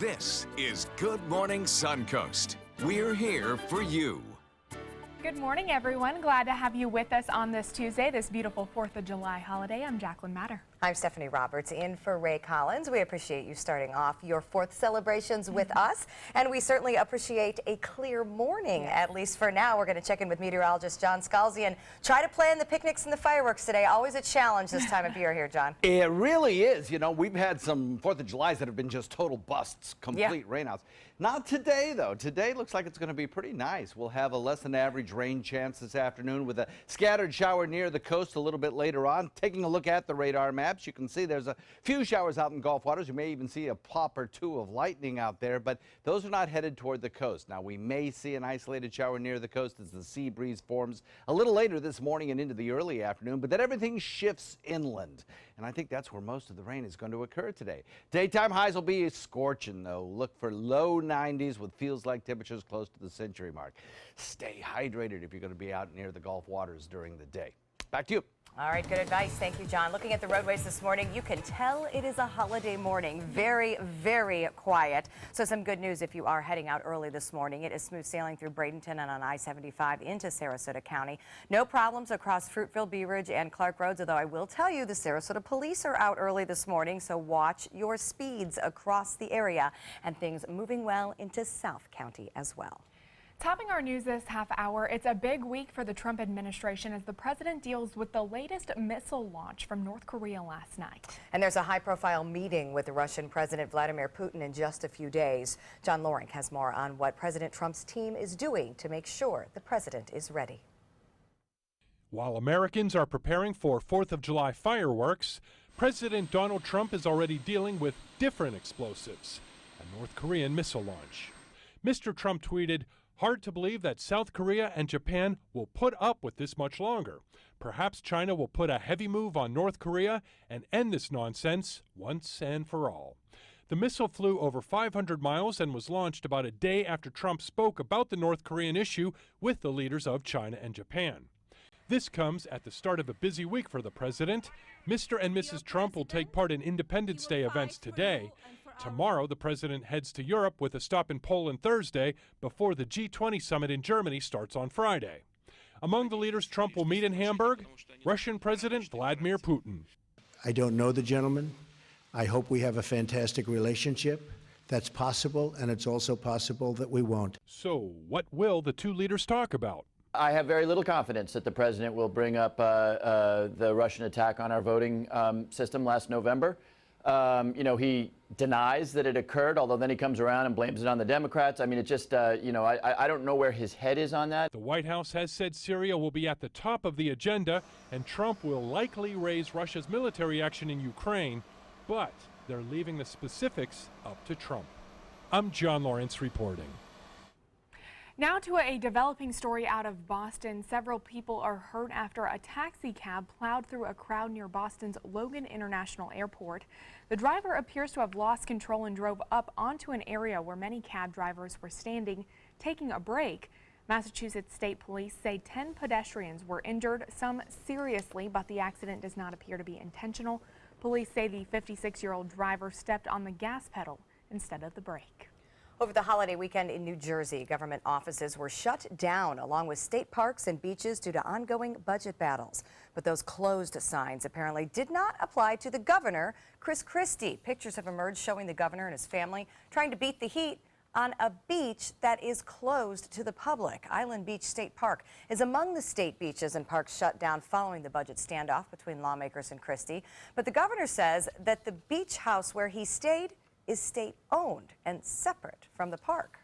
This is Good Morning Suncoast. We're here for you. Good morning, everyone. Glad to have you with us on this Tuesday, this beautiful 4th of July holiday. I'm Jacqueline Matter. I'm Stephanie Roberts, in for Ray Collins. We appreciate you starting off your 4th celebrations with us, and we certainly appreciate a clear morning, at least for now. We're going to check in with meteorologist John Scalzi and try to plan the picnics and the fireworks today. Always a challenge this time of year here, John. It really is. You know, we've had some 4th of Julys that have been just total busts, complete rainouts. Not today, though. Today looks like it's going to be pretty nice. We'll have a less than average rain chance this afternoon with a scattered shower near the coast a little bit later on. Taking a look at the radar maps, you can see there's a few showers out in Gulf waters. You may even see a pop or two of lightning out there, but those are not headed toward the coast. Now, we may see an isolated shower near the coast as the sea breeze forms a little later this morning and into the early afternoon, but then everything shifts inland. And I think that's where most of the rain is going to occur today. Daytime highs will be scorching, though. Look for low 90s with feels like temperatures close to the century mark. Stay hydrated if you're going to be out near the Gulf waters during the day. Back to you. All right, good advice. Thank you, John. Looking at the roadways this morning, you can tell it is a holiday morning. Very, very quiet. So some good news if you are heading out early this morning. It is smooth sailing through Bradenton and on I-75 into Sarasota County. No problems across Fruitville, Bee Ridge, and Clark Roads, although I will tell you the Sarasota police are out early this morning, so watch your speeds across the area, and things moving well into South County as well. Topping our news this half hour, it's a big week for the Trump administration as the president deals with the latest missile launch from North Korea last night. And there's a high-profile meeting with the Russian President Vladimir Putin in just a few days. John Loring has more on what President Trump's team is doing to make sure the president is ready. While Americans are preparing for 4th of July fireworks, President Donald Trump is already dealing with different explosives, a North Korean missile launch. Mr. Trump tweeted, "Hard to believe that South Korea and Japan will put up with this much longer. Perhaps China will put a heavy move on North Korea and end this nonsense once and for all." The missile flew over 500 miles and was launched about a day after Trump spoke about the North Korean issue with the leaders of China and Japan. This comes at the start of a busy week for the president. Mr. and Mrs. Trump will take part in Independence Day events today. Tomorrow, the president heads to Europe with a stop in Poland Thursday before the G20 summit in Germany starts on Friday. Among the leaders Trump will meet in Hamburg, Russian President Vladimir Putin. I don't know the gentleman. I hope we have a fantastic relationship. That's possible, and it's also possible that we won't. So, what will the two leaders talk about? I have very little confidence that the president will bring up the Russian attack on our voting system last November. You know, he denies that it occurred, although then he comes around and blames it on the Democrats. I mean, it just, you know, I don't know where his head is on that. The White House has said Syria will be at the top of the agenda, and Trump will likely raise Russia's military action in Ukraine, but they're leaving the specifics up to Trump. I'm John Lawrence reporting. Now to a developing story out of Boston. Several people are hurt after a taxi cab plowed through a crowd near Boston's Logan International Airport. The driver appears to have lost control and drove up onto an area where many cab drivers were standing, taking a break. Massachusetts State Police say 10 pedestrians were injured, some seriously, but the accident does not appear to be intentional. Police say the 56-year-old driver stepped on the gas pedal instead of the brake. Over the holiday weekend in New Jersey, government offices were shut down along with state parks and beaches due to ongoing budget battles. But those closed signs apparently did not apply to the governor, Chris Christie. Pictures have emerged showing the governor and his family trying to beat the heat on a beach that is closed to the public. Island Beach State Park is among the state beaches and parks shut down following the budget standoff between lawmakers and Christie. But the governor says that the beach house where he stayed is state-owned and separate from the park.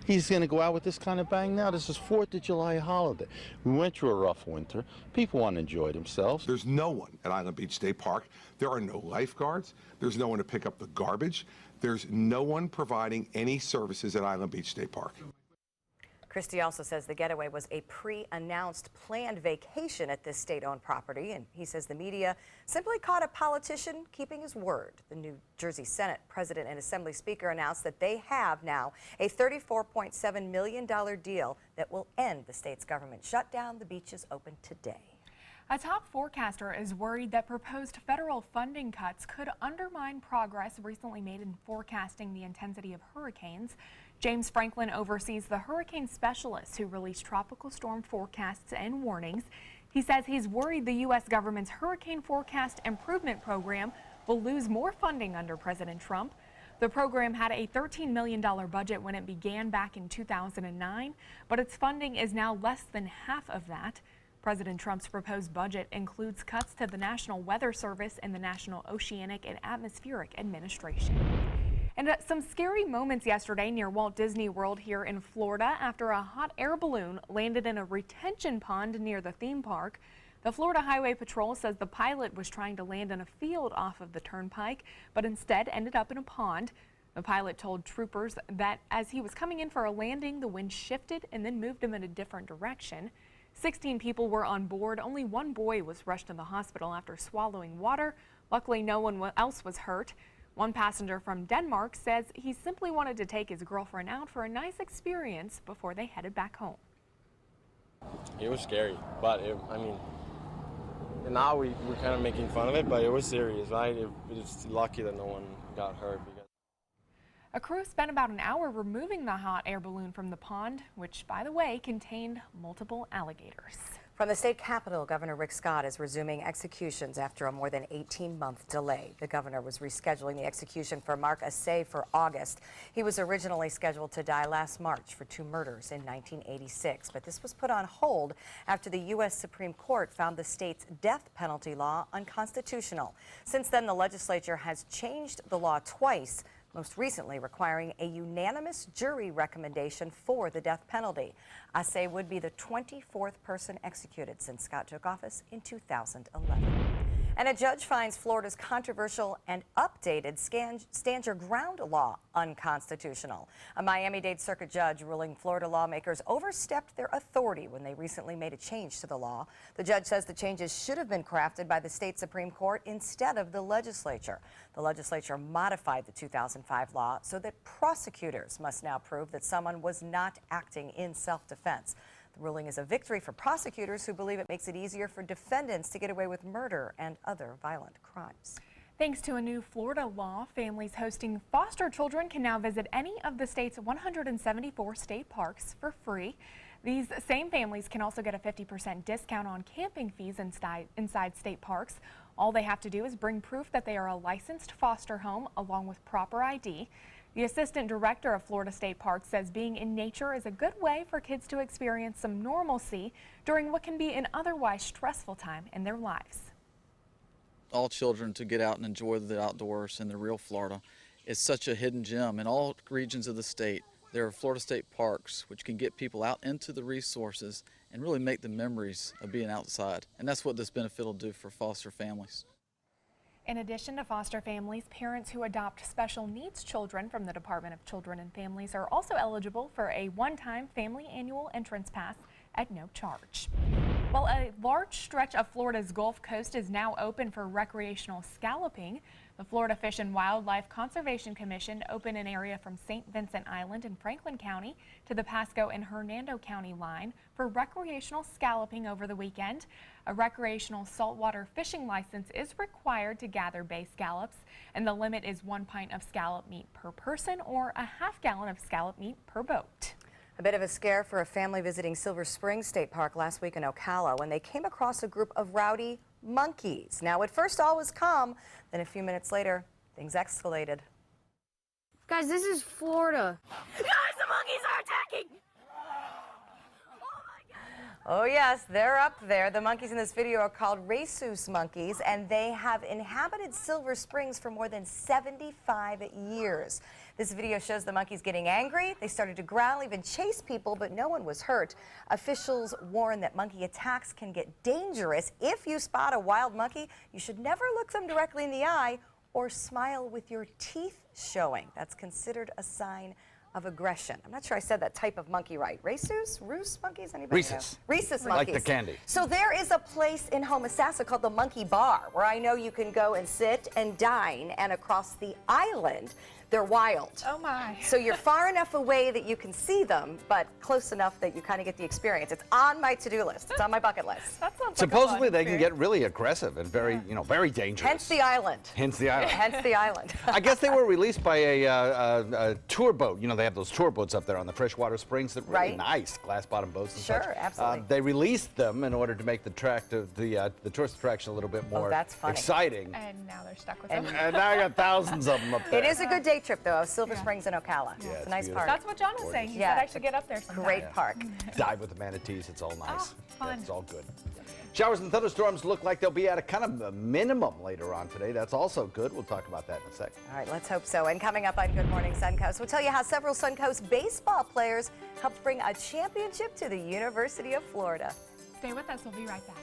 He's going to go out with this kind of bang now. This is 4th of July holiday. We went through a rough winter. People want to enjoy themselves. There's no one at Island Beach State Park. There are no lifeguards. There's no one to pick up the garbage. There's no one providing any services at Island Beach State Park. Christie also says the getaway was a pre-announced planned vacation at this state-owned property, and he says the media simply caught a politician keeping his word. The New Jersey Senate President and Assembly Speaker announced that they have now a $34.7 million deal that will end the state's government shutdown. The beach is open today. A top forecaster is worried that proposed federal funding cuts could undermine progress recently made in forecasting the intensity of hurricanes. James Franklin oversees the hurricane specialists who release tropical storm forecasts and warnings. He says he's worried the U.S. government's Hurricane Forecast Improvement Program will lose more funding under President Trump. The program had a $13 million budget when it began back in 2009, but its funding is now less than half of that. President Trump's proposed budget includes cuts to the National Weather Service and the National Oceanic and Atmospheric Administration. And some scary moments yesterday near Walt Disney World here in Florida after a hot air balloon landed in a retention pond near the theme park. The Florida Highway Patrol says the pilot was trying to land in a field off of the turnpike, but instead ended up in a pond. The pilot told troopers that as he was coming in for a landing, the wind shifted and then moved him in a different direction. 16 people were on board. Only one boy was rushed to the hospital after swallowing water. Luckily, no one else was hurt. One passenger from Denmark says he simply wanted to take his girlfriend out for a nice experience before they headed back home. It was scary, but now we're kind of making fun of it, but it was serious, right? It's lucky that no one got hurt. A crew spent about an hour removing the hot air balloon from the pond, which, by the way, contained multiple alligators. From the state capitol, Governor Rick Scott is resuming executions after a more than 18-month delay. The governor was rescheduling the execution for Mark Assay for August. He was originally scheduled to die last March for 2 murders in 1986, but this was put on hold after the U.S. Supreme Court found the state's death penalty law unconstitutional. Since then, the legislature has changed the law twice, most recently requiring a unanimous jury recommendation for the death penalty. Assay would be the 24th person executed since Scott took office in 2011. And a judge finds Florida's controversial and updated Stand Your Ground law unconstitutional. A Miami-Dade circuit judge ruling Florida lawmakers overstepped their authority when they recently made a change to the law. The judge says the changes should have been crafted by the state Supreme Court instead of the legislature. The legislature modified the 2005 law so that prosecutors must now prove that someone was not acting in self-defense. The ruling is a victory for prosecutors who believe it makes it easier for defendants to get away with murder and other violent crimes. Thanks to a new Florida law, families hosting foster children can now visit any of the state's 174 state parks for free. These same families can also get a 50% discount on camping fees inside state parks. All they have to do is bring proof that they are a licensed foster home along with proper ID. The assistant director of Florida State Parks says being in nature is a good way for kids to experience some normalcy during what can be an otherwise stressful time in their lives. All children to get out and enjoy the outdoors in the real Florida. It's such a hidden gem. In all regions of the state, there are Florida State Parks which can get people out into the resources and really make the memories of being outside. And that's what this benefit will do for foster families. In addition to foster families, parents who adopt special needs children from the Department of Children and Families are also eligible for a one-time family annual entrance pass at no charge. While a large stretch of Florida's Gulf Coast is now open for recreational scalloping, the Florida Fish and Wildlife Conservation Commission opened an area from St. Vincent Island in Franklin County to the Pasco and Hernando County line for recreational scalloping over the weekend. A recreational saltwater fishing license is required to gather bay scallops, and the limit is 1 pint of scallop meat per person or a half gallon of scallop meat per boat. A bit of a scare for a family visiting Silver Springs State Park last week in Ocala when they came across a group of rowdy monkeys. Now, at first all was calm, then a few minutes later, things escalated. Guys, this is Florida. Guys, the monkeys are attacking! Oh yes, they're up there. The monkeys in this video are called rhesus monkeys, and they have inhabited Silver Springs for more than 75 years. This video shows the monkeys getting angry. They started to growl, even chase people, but no one was hurt. Officials warn that monkey attacks can get dangerous. If you spot a wild monkey, you should never look them directly in the eye or smile with your teeth showing. That's considered a sign of aggression. I'm not sure I said that type of monkey right. Rhesus monkeys? Anybody Rhesus. know? Rhesus monkeys. Like the candy. So there is a place in Homosassa called the Monkey Bar, where I know you can go and sit and dine, and across the island They're wild. Oh my. So you're far enough away that you can see them, but close enough that you kind of get the experience. It's on my to-do list. It's on my bucket list. That sounds Supposedly like a fun they can get experience. really aggressive and very, very dangerous. Hence the island. Hence the island. Hence the island. I guess they were released by a tour boat. You know, they have those tour boats up there on the freshwater springs that are really nice, glass bottom boats and such. Sure, absolutely. They released them in order to make the tourist attraction a little bit more exciting. And now they're stuck with And them. now I got thousands of them up there. It is a good day trip, though. Silver Springs and Ocala. Yeah, it's it's a nice beautiful. park. That's what John was saying. He said I should get up there sometime. Great park. Dive with the manatees. It's all nice. fun. It's all good. Showers and thunderstorms look like they'll be at a kind of a minimum later on today. That's also good. We'll talk about that in a second. All right, let's hope so. And coming up on Good Morning Suncoast, we'll tell you how several Suncoast baseball players helped bring a championship to the University of Florida. Stay with us. We'll be right back.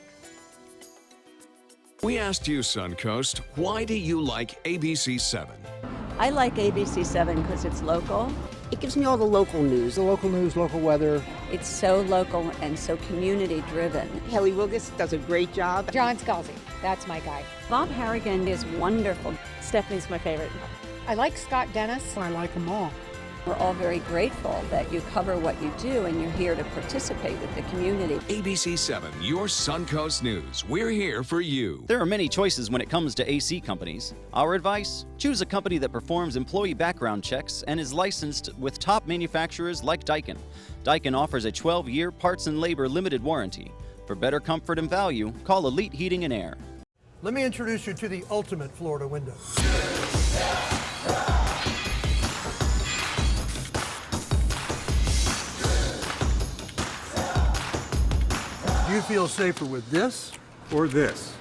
We asked you, Suncoast, why do you like ABC 7? I like ABC 7 because it's local. It gives me all the local news. The local news, local weather. It's so local and so community-driven. Kelly Wilgus does a great job. John Scalzi, that's my guy. Bob Harrigan is wonderful. Stephanie's my favorite. I like Scott Dennis. I like them all. We're all very grateful that you cover what you do and you're here to participate with the community. ABC 7, your Suncoast News. We're here for you. There are many choices when it comes to AC companies. Our advice? Choose a company that performs employee background checks and is licensed with top manufacturers like Daikin. Daikin offers a 12-year parts and labor limited warranty. For better comfort and value, call Elite Heating and Air. Let me introduce you to the ultimate Florida window. Do you feel safer with this or this?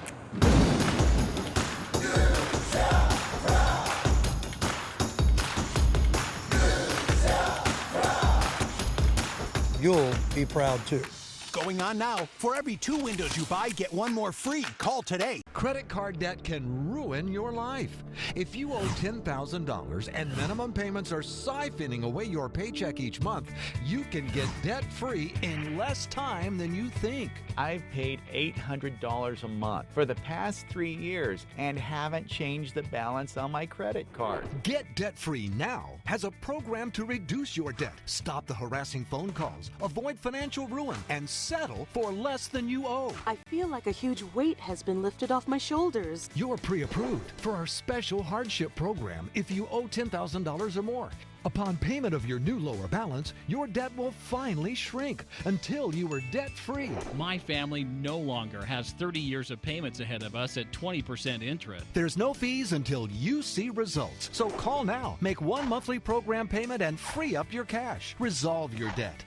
You'll be proud too. Going on now. For every 2 windows you buy, get 1 more free. Call today. Credit card debt can ruin your life. If you owe $10,000 and minimum payments are siphoning away your paycheck each month, you can get debt-free in less time than you think. I've paid $800 a month for the past 3 years and haven't changed the balance on my credit card. Get debt-free now has a program to reduce your debt, stop the harassing phone calls, avoid financial ruin, and settle for less than you owe. I feel like a huge weight has been lifted off my shoulders. You're pre-approved for our special hardship program if you owe $10,000 or more. Upon payment of your new lower balance, your debt will finally shrink until you are debt-free. My family no longer has 30 years of payments ahead of us at 20% interest. There's no fees until you see results. So call now, make 1 monthly program payment, and free up your cash. Resolve your debt.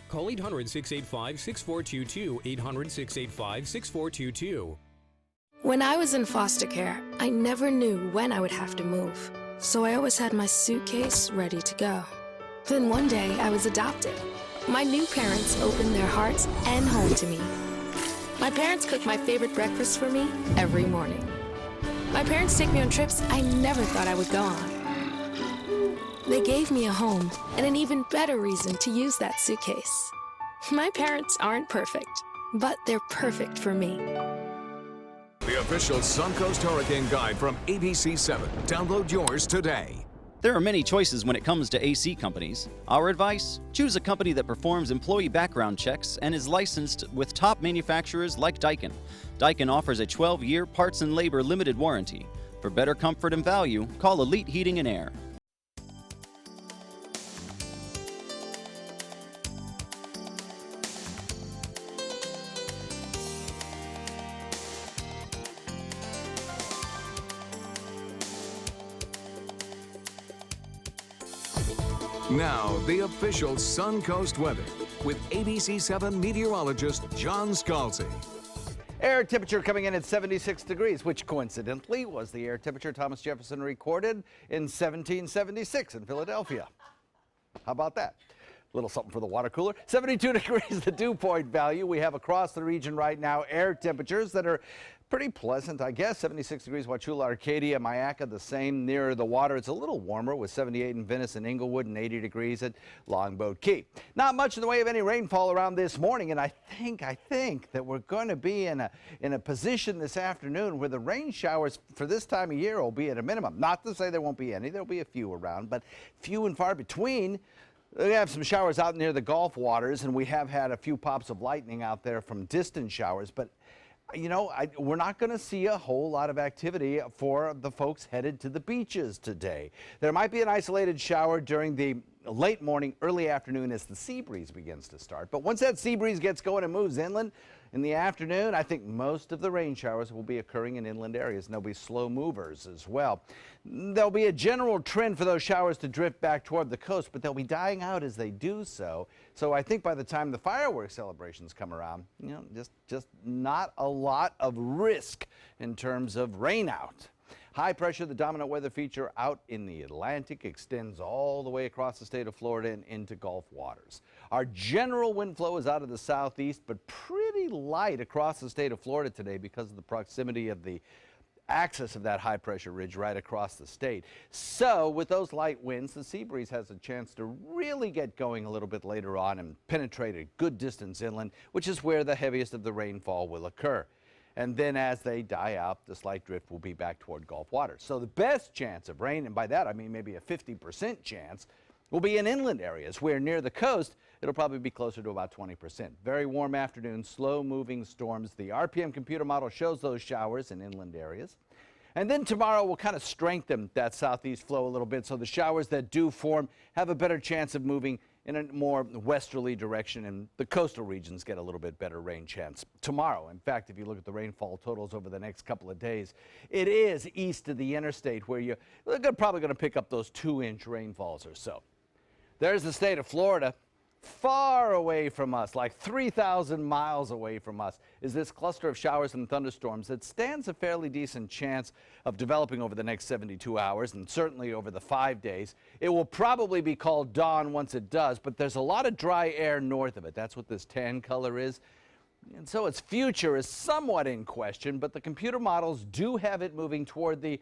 Call 800-685-6422, 800-685-6422. When I was in foster care, I never knew when I would have to move. So I always had my suitcase ready to go. Then one day I was adopted. My new parents opened their hearts and home to me. My parents cook my favorite breakfast for me every morning. My parents take me on trips I never thought I would go on. They gave me a home and an even better reason to use that suitcase. My parents aren't perfect, but they're perfect for me. The official Suncoast Hurricane Guide from ABC 7. Download yours today. There are many choices when it comes to AC companies. Our advice? Choose a company that performs employee background checks and is licensed with top manufacturers like Daikin. Daikin offers a 12-year parts and labor limited warranty. For better comfort and value, call Elite Heating and Air. Now, the official Suncoast weather with ABC 7 meteorologist John Scalzi. Air temperature coming in at 76 degrees, which coincidentally was the air temperature Thomas Jefferson recorded in 1776 in Philadelphia. How about that? A little something for the water cooler. 72 degrees, the dew point value we have across the region right now. Air temperatures that are pretty pleasant, I guess. 76 degrees, Wauchula, Arcadia, Mayaca, the same near the water. It's a little warmer with 78 in Venice and Inglewood and 80 degrees at Longboat Key. Not much in the way of any rainfall around this morning, and I think that we're going to be in a position this afternoon where the rain showers for this time of year will be at a minimum. Not to say there won't be any. There'll be a few around, but few and far between. We have some showers out near the Gulf waters, and we have had a few pops of lightning out there from distant showers, but you know, we're not going to see a whole lot of activity for the folks headed to the beaches today. There might be an isolated shower during the late morning, early afternoon as the sea breeze begins to start. But once that sea breeze gets going and moves inland in the afternoon, I think most of the rain showers will be occurring in inland areas, and there'll be slow movers as well. There'll be a general trend for those showers to drift back toward the coast, but they'll be dying out as they do so. So I think by the time the fireworks celebrations come around, you know, just not a lot of risk in terms of rain out. High pressure, the dominant weather feature out in the Atlantic, extends all the way across the state of Florida and into Gulf waters. Our general wind flow is out of the southeast, but pretty light across the state of Florida today because of the proximity of the axis of that high pressure ridge right across the state. So with those light winds, the sea breeze has a chance to really get going a little bit later on and penetrate a good distance inland, which is where the heaviest of the rainfall will occur. And then as they die out, the slight drift will be back toward Gulf waters. So the best chance of rain, and by that I mean maybe a 50% chance, will be in inland areas where near the coast it'll probably be closer to about 20%. Very warm afternoon, slow moving storms. The RPM computer model shows those showers in inland areas. And then tomorrow we'll kind of strengthen that southeast flow a little bit, so the showers that do form have a better chance of moving in a more westerly direction, and the coastal regions get a little bit better rain chance tomorrow. In fact, if you look at the rainfall totals over the next couple of days, it is east of the interstate where you're probably going to pick up those 2-inch rainfalls or so. There's the state of Florida. Far away from us, like 3,000 miles away from us, is this cluster of showers and thunderstorms that stands a fairly decent chance of developing over the next 72 hours and certainly over the 5 days. It will probably be called dawn once it does, but there's a lot of dry air north of it. That's what this tan color is. And so its future is somewhat in question, but the computer models do have it moving toward the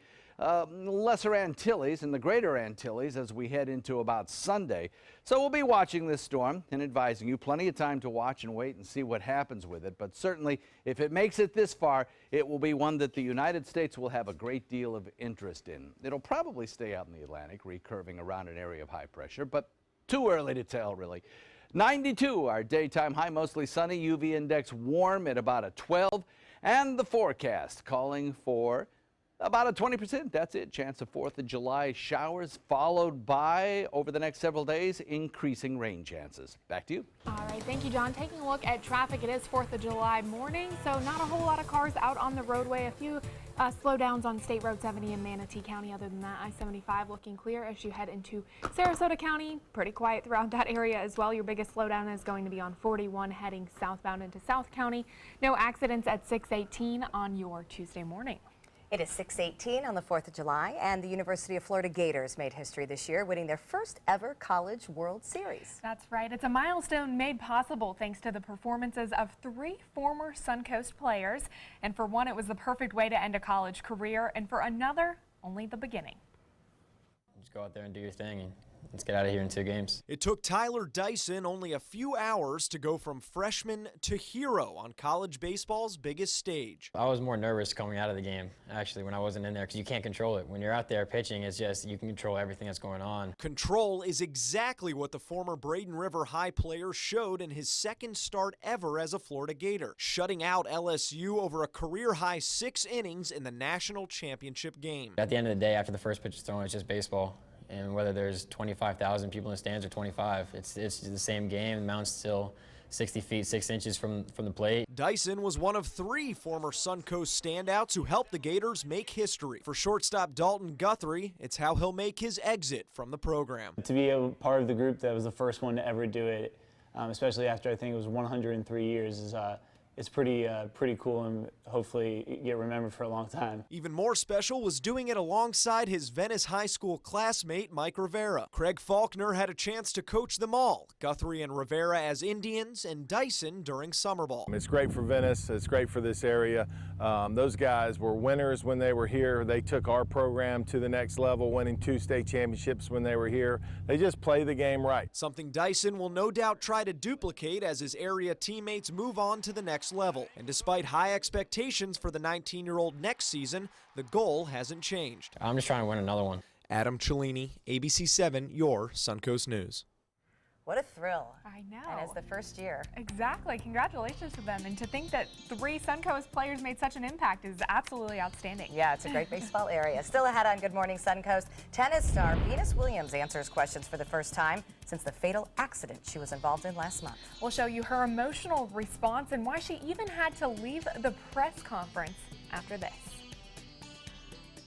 Lesser Antilles and the Greater Antilles as we head into about Sunday. So we'll be watching this storm and advising you. Plenty of time to watch and wait and see what happens with it. But certainly, if it makes it this far, it will be one that the United States will have a great deal of interest in. It'll probably stay out in the Atlantic, recurving around an area of high pressure, but too early to tell, really. 92, our daytime high, mostly sunny, UV index warm at about a 12, and the forecast calling for about a 20%. That's it. Chance of 4th of July showers, followed by, over the next several days, increasing rain chances. Back to you. All right. Thank you, John. Taking a look at traffic, it is 4th of July morning, so not a whole lot of cars out on the roadway. A few slowdowns on State Road 70 in Manatee County. Other than that, I-75 looking clear as you head into Sarasota County. Pretty quiet throughout that area as well. Your biggest slowdown is going to be on 41 heading southbound into South County. No accidents at 618 on your Tuesday morning. It is 6:18 on the 4th of July, and the University of Florida Gators made history this year, winning their first ever College World Series. That's right. It's a milestone made possible thanks to the performances of 3 former Suncoast players. And for one, it was the perfect way to end a college career, and for another, only the beginning. Just go out there and do your thing, and let's get out of here in 2 games. It took Tyler Dyson only a few hours to go from freshman to hero on college baseball's biggest stage. I was more nervous coming out of the game, actually, when I wasn't in there, because you can't control it. When you're out there pitching, it's just you can control everything that's going on. Control is exactly what the former Braden River High player showed in his second start ever as a Florida Gator, shutting out LSU over a career-high 6 innings in the national championship game. At the end of the day, after the first pitch is thrown, it's just baseball. And whether there's 25,000 people in the stands or 25, it's the same game. The mound's still 60 feet, 6 inches from the plate. Dyson was one of 3 former Suncoast standouts who helped the Gators make history. For shortstop Dalton Guthrie, it's how he'll make his exit from the program. To be a part of the group that was the first one to ever do it, especially after I think it was 103 years, is it's pretty cool, and hopefully get remembered for a long time. Even more special was doing it alongside his Venice High School classmate Mike Rivera. Craig Faulkner had a chance to coach them all, Guthrie and Rivera as Indians and Dyson during summer ball. It's great for Venice, it's great for this area. Those guys were winners when they were here. They took our program to the next level, winning 2 state championships when they were here. They just play the game right. Something Dyson will no doubt try to duplicate as his area teammates move on to the next level. And despite high expectations for the 19-year-old next season, the goal hasn't changed. I'm just trying to win another one. Adam Cellini, ABC 7, your Suncoast News. What a thrill. I know. And it's the first year. Exactly. Congratulations to them. And to think that 3 Suncoast players made such an impact is absolutely outstanding. Yeah, it's a great baseball area. Still ahead on Good Morning Suncoast, tennis star Venus Williams answers questions for the first time since the fatal accident she was involved in last month. We'll show you her emotional response and why she even had to leave the press conference after this.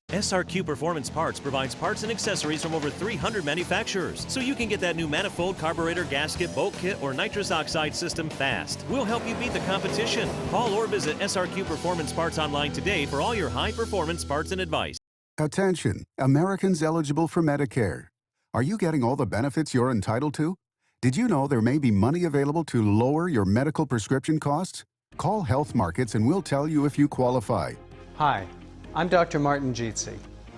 SRQ Performance Parts provides parts and accessories from over 300 manufacturers, so you can get that new manifold, carburetor, gasket, bolt kit, or nitrous oxide system fast. We'll help you beat the competition. Call or visit SRQ Performance Parts online today for all your high-performance parts and advice. Attention, Americans eligible for Medicare. Are you getting all the benefits you're entitled to? Did you know there may be money available to lower your medical prescription costs? Call Health Markets and we'll tell you if you qualify. Hi. I'm Dr. Martin Jeetsi.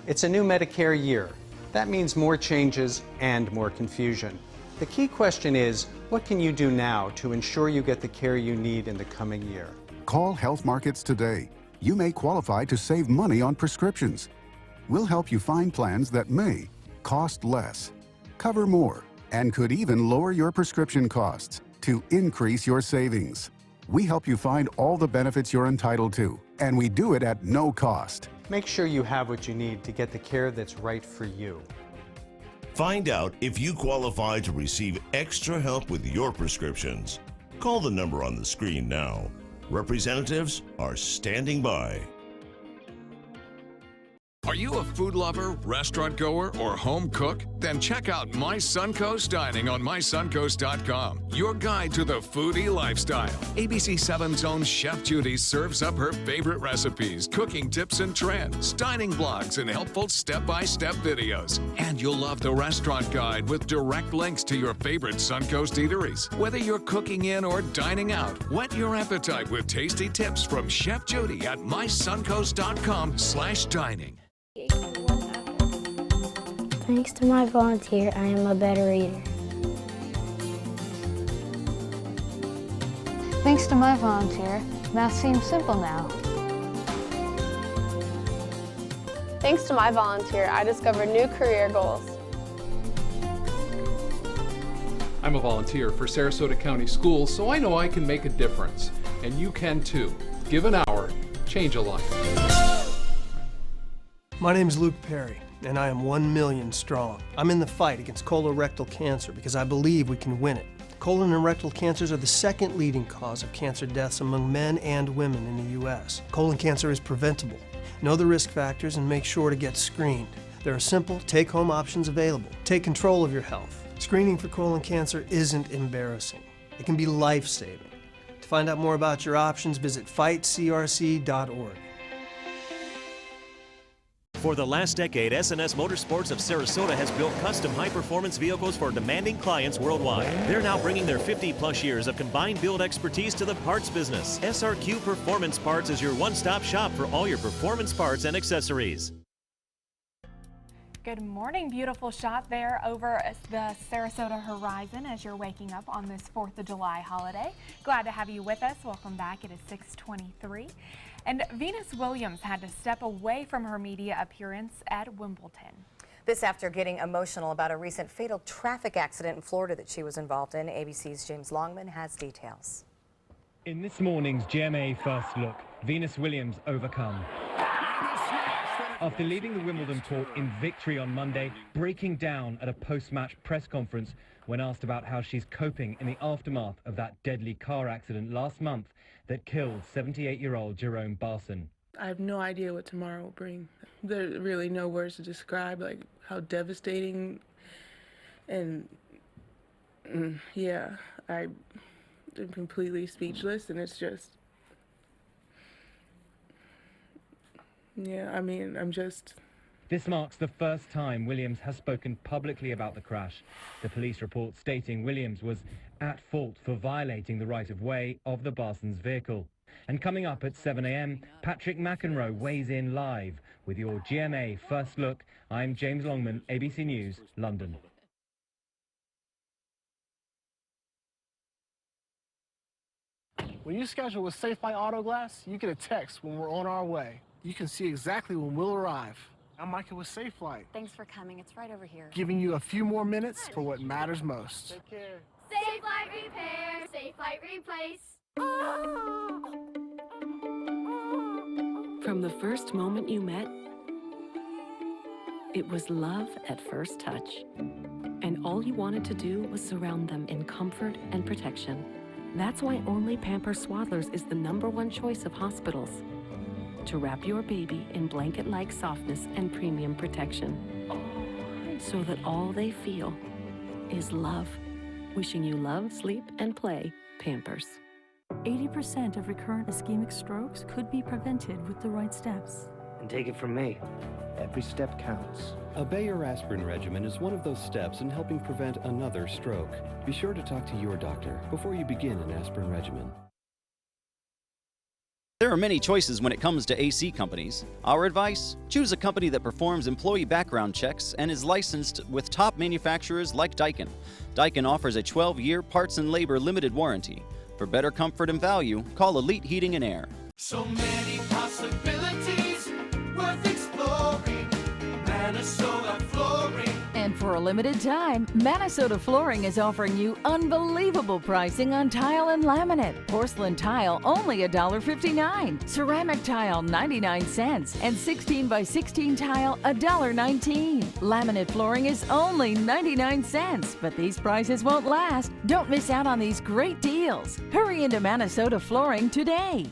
It's a new Medicare year. That means more changes and more confusion. The key question is, what can you do now to ensure you get the care you need in the coming year? Call Health Markets today. You may qualify to save money on prescriptions. We'll help you find plans that may cost less, cover more, and could even lower your prescription costs to increase your savings. We help you find all the benefits you're entitled to, and we do it at no cost. Make sure you have what you need to get the care that's right for you. Find out if you qualify to receive extra help with your prescriptions. Call the number on the screen now. Representatives are standing by. Are you a food lover, restaurant goer, or home cook? Then check out My Suncoast Dining on mysuncoast.com, your guide to the foodie lifestyle. ABC 7's own Chef Judy serves up her favorite recipes, cooking tips and trends, dining blogs, and helpful step-by-step videos. And you'll love the restaurant guide with direct links to your favorite Suncoast eateries. Whether you're cooking in or dining out, whet your appetite with tasty tips from Chef Judy at mysuncoast.com/dining. Thanks to my volunteer, I am a better eater. Thanks to my volunteer, math seems simple now. Thanks to my volunteer, I discovered new career goals. I'm a volunteer for Sarasota County Schools, so I know I can make a difference. And you can too. Give an hour, change a life. My name is Luke Perry, and I am 1 million strong. I'm in the fight against colorectal cancer because I believe we can win it. Colon and rectal cancers are the second leading cause of cancer deaths among men and women in the U.S. Colon cancer is preventable. Know the risk factors and make sure to get screened. There are simple, take-home options available. Take control of your health. Screening for colon cancer isn't embarrassing. It can be life-saving. To find out more about your options, visit fightcrc.org. For the last decade, S&S Motorsports of Sarasota has built custom high-performance vehicles for demanding clients worldwide. They're now bringing their 50-plus years of combined build expertise to the parts business. SRQ Performance Parts is your one-stop shop for all your performance parts and accessories. Good morning. Beautiful shot there over the Sarasota horizon as you're waking up on this 4th of July holiday. Glad to have you with us. Welcome back. It is 6:23. And Venus Williams had to step away from her media appearance at Wimbledon. This after getting emotional about a recent fatal traffic accident in Florida that she was involved in. ABC's James Longman has details. In this morning's GMA First Look, Venus Williams overcome. After leaving the Wimbledon court in victory on Monday, breaking down at a post-match press conference when asked about how she's coping in the aftermath of that deadly car accident last month that killed 78-year-old Jerome Barson. I have no idea what tomorrow will bring. There are really no words to describe like how devastating and yeah, I'm completely speechless, and it's just, yeah, I mean, I'm just... This marks the first time Williams has spoken publicly about the crash. The police report stating Williams was at fault for violating the right-of-way of the Barsons' vehicle. And coming up at 7 a.m, Patrick McEnroe weighs in live with your GMA First Look. I'm James Longman, ABC News, London. When you schedule with Safe by Autoglass, you get a text when we're on our way. You can see exactly when we'll arrive. I'm Michael with Safe Flight. Thanks for coming. It's right over here. Giving you a few more minutes for what matters most. Take care. Safe Flight Repair, Safe Flight Replace. From the first moment you met, it was love at first touch. And all you wanted to do was surround them in comfort and protection. That's why only Pampers Swaddlers is the #1 choice of hospitals. To wrap your baby in blanket-like softness and premium protection. So that all they feel is love. Wishing you love, sleep, and play, Pampers. 80% of recurrent ischemic strokes could be prevented with the right steps. And take it from me, every step counts. A Bayer aspirin regimen is one of those steps in helping prevent another stroke. Be sure to talk to your doctor before you begin an aspirin regimen. There are many choices when it comes to AC companies. Our advice? Choose a company that performs employee background checks and is licensed with top manufacturers like Daikin. Daikin offers a 12-year parts and labor limited warranty. For better comfort and value, call Elite Heating and Air. So many possibilities worth exploring. Minnesota Flooring. And for a limited time, Minnesota Flooring is offering you unbelievable pricing on tile and laminate. Porcelain tile only $1.59. Ceramic tile 99 cents. And 16 by 16 tile $1.19. Laminate flooring is only 99 cents. But these prices won't last. Don't miss out on these great deals. Hurry into Minnesota Flooring today.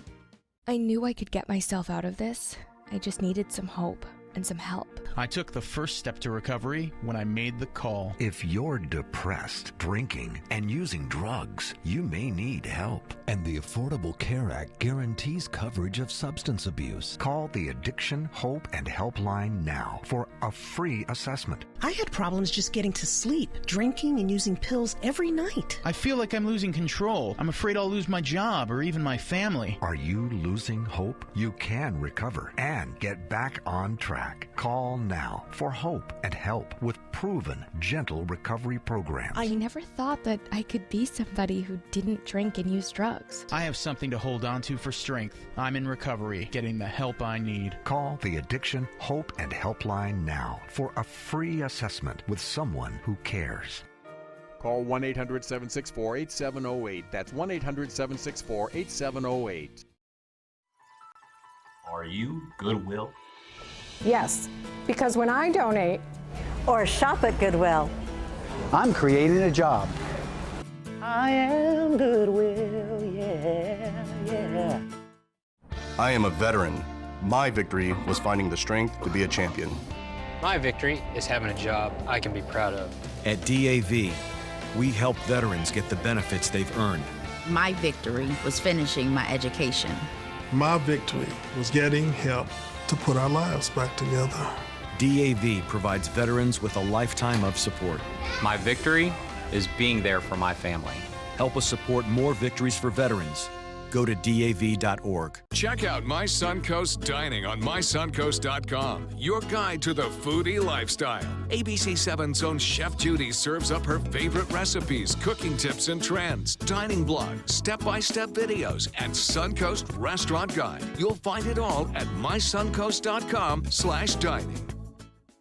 I knew I could get myself out of this. I just needed some hope and some help. I took the first step to recovery when I made the call. If you're depressed, drinking, and using drugs, you may need help. And the Affordable Care Act guarantees coverage of substance abuse. Call the Addiction, Hope, and Helpline now for a free assessment. I had problems just getting to sleep, drinking and using pills every night. I feel like I'm losing control. I'm afraid I'll lose my job or even my family. Are you losing hope? You can recover and get back on track. Call now for hope and help with proven, gentle recovery programs. I never thought that I could be somebody who didn't drink and use drugs. I have something to hold on to for strength. I'm in recovery, getting the help I need. Call the Addiction, Hope, and Helpline now for a free assessment with someone who cares. Call 1-800-764-8708. That's 1-800-764-8708. Are you Goodwill? Yes, because when I donate or shop at Goodwill, I'm creating a job. I am Goodwill, yeah. I am a veteran. My victory was finding the strength to be a champion. My victory is having a job I can be proud of. At DAV, we help veterans get the benefits they've earned. My victory was finishing my education. My victory was getting help to put our lives back together. DAV provides veterans with a lifetime of support. My victory is being there for my family. Help us support more victories for veterans. Go to DAV.org. Check out My Suncoast Dining on mysuncoast.com, your guide to the foodie lifestyle. ABC 7's own Chef Judy serves up her favorite recipes, cooking tips and trends, dining blogs, step-by-step videos, and Suncoast Restaurant Guide. You'll find it all at mysuncoast.com/dining.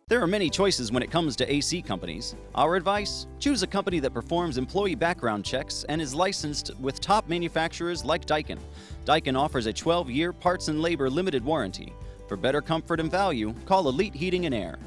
There are many choices when it comes to AC companies. Our advice? Choose a company that performs employee background checks and is licensed with top manufacturers like Daikin. Daikin offers a 12-year parts and labor limited warranty. For better comfort and value, call Elite Heating and Air.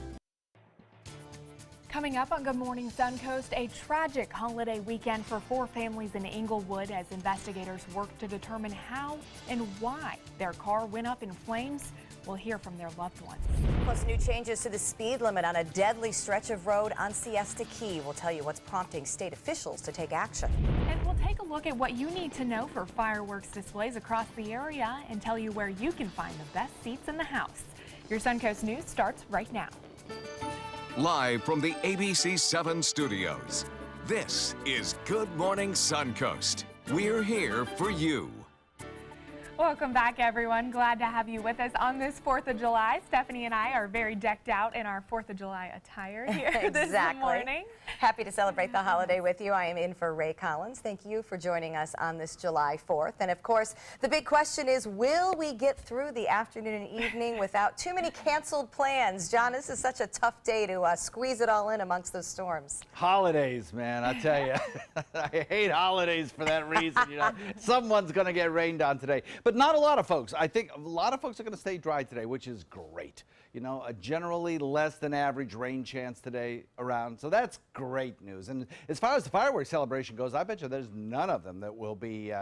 Coming up on Good Morning Suncoast, a tragic holiday weekend for 4 families in Inglewood as investigators work to determine how and why their car went up in flames. We'll hear from their loved ones. Plus, new changes to the speed limit on a deadly stretch of road on Siesta Key. We'll tell you what's prompting state officials to take action. And we'll take a look at what you need to know for fireworks displays across the area and tell you where you can find the best seats in the house. Your Suncoast News starts right now. Live from the ABC 7 studios, this is Good Morning Suncoast. We're here for you. Welcome back, everyone. Glad to have you with us on this 4th of July. Stephanie and I are very decked out in our 4th of July attire here this morning. Happy to celebrate the holiday with you. I am in for Ray Collins. Thank you for joining us on this July 4th. And of course, the big question is, will we get through the afternoon and evening without too many canceled plans? John, this is such a tough day to squeeze it all in amongst those storms. Holidays, man, I tell you. I hate holidays for that reason. You know, someone's going to get rained on today. But not a lot of folks. I think a lot of folks are going to stay dry today, which is great. You know, a generally less than average rain chance today around. So that's great news. And as far as the fireworks celebration goes, I bet you there's none of them that will be